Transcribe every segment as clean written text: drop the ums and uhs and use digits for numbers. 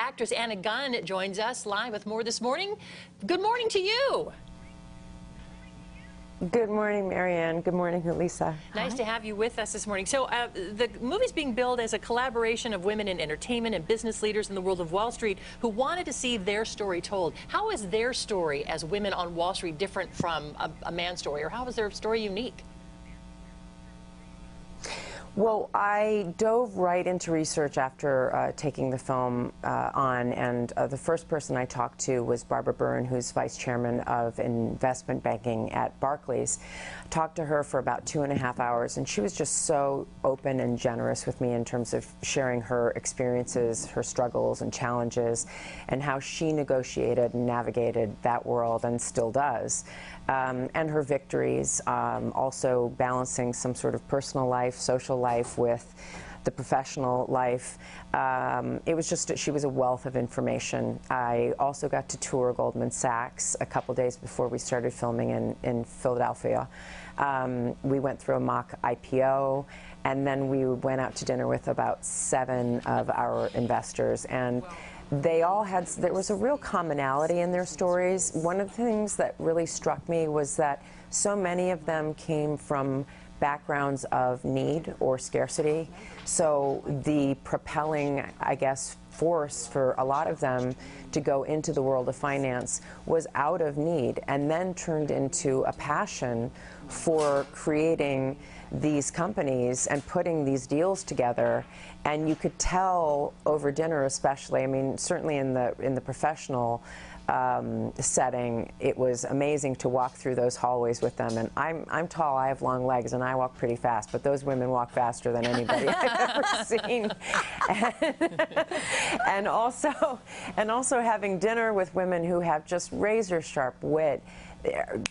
actress Anna Gunn joins us live with more this morning. Good morning to you. Good morning, Marianne. Good morning, Lisa. Nice to have you with us this morning. So the movie's being billed as a collaboration of women in entertainment and business leaders in the world of Wall Street who wanted to see their story told. How is their story as women on Wall Street different from a man's story, or how is their story unique? Well, I dove right into research after taking the film on, and the first person I talked to was Barbara Byrne, who's vice chairman of investment banking at Barclays. Talked to her for about 2.5 hours, and she was just so open and generous with me in terms of sharing her experiences, her struggles and challenges, and how she negotiated and navigated that world and still does. And her victories, also balancing some sort of personal life, social life with the professional life. It was just, she was a wealth of information. I also got to tour Goldman Sachs a couple days before we started filming in Philadelphia. We went through a mock IPO, and then we went out to dinner with about 7 of our investors. And they all had, there was a real commonality in their stories. One of the things that really struck me was that so many of them came from backgrounds of need or scarcity. So the propelling, I guess, force for a lot of them to go into the world of finance was out of need, and then turned into a passion for creating these companies and putting these deals together. And you could tell over dinner, especially, I mean, certainly in the professional setting, it was amazing to walk through those hallways with them. And I'm tall, I have long legs, and I walk pretty fast, but those women walk faster than anybody I've ever seen. And also having dinner with women who have just razor sharp wit,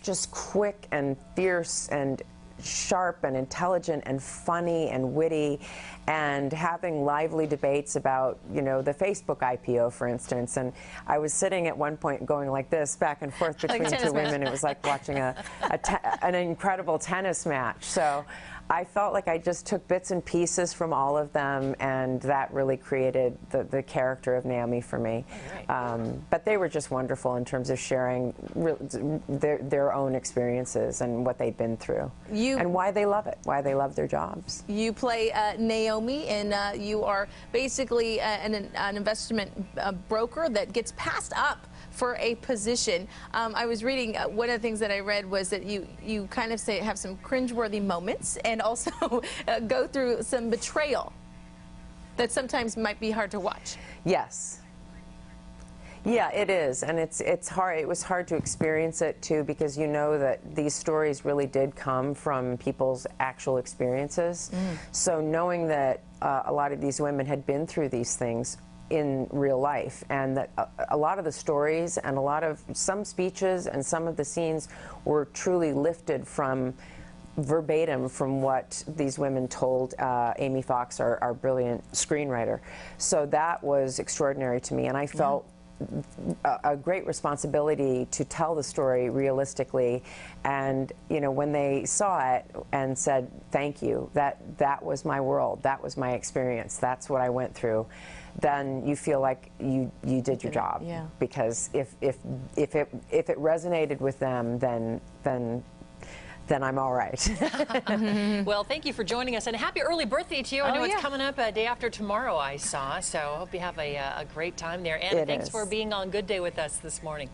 just quick and fierce and sharp and intelligent and funny and witty, and having lively debates about, you know, the Facebook IPO, for instance. And I was sitting at one point going like this, back and forth between two women. It was like watching an incredible tennis match. So I felt like I just took bits and pieces from all of them, and that really created the character of Naomi for me. But they were just wonderful in terms of sharing their own experiences and what they'd been through, and why they love it, why they love their jobs. You play Naomi, and you are basically an investment broker that gets passed up for a position. I was reading, one of the things that I read was that you kind of have some cringeworthy moments, and also go through some betrayal that sometimes might be hard to watch. Yes. Yeah, it is, and it's hard. It was hard to experience it too, because you know that these stories really did come from people's actual experiences. So knowing that a lot of these women had been through these things in real life, and that a lot of the stories and some speeches and some of the scenes were truly lifted from verbatim from what these women told Amy Fox, our brilliant screenwriter. So that was extraordinary to me, and I felt a great responsibility to tell the story realistically. And you know, when they saw it and said thank you, that was my world, that was my experience, that's what I went through, then you feel like you did your job. Yeah. Because if it resonated with them, then I'm all right. Well, thank you for joining us, and happy early birthday to you. I know it's coming up a day after tomorrow, I saw, so I hope you have a great time there. Anna, thanks for being on Good Day with us this morning.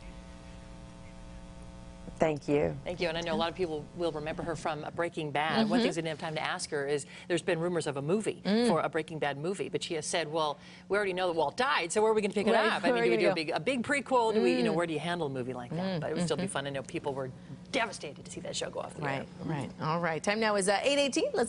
Thank you. Thank you. And I know a lot of people will remember her from Breaking Bad. One of the things we didn't have time to ask her is there's been rumors of a movie, for a Breaking Bad movie, but she has said, well, we already know that Walt died, so where are we going to pick it up? I mean, do we do a big prequel? Do we, you know, where do you handle a movie like that? But it would still be fun. I know people were devastated to see that show go off the air. Right. All right. Time now is 8:18. Let's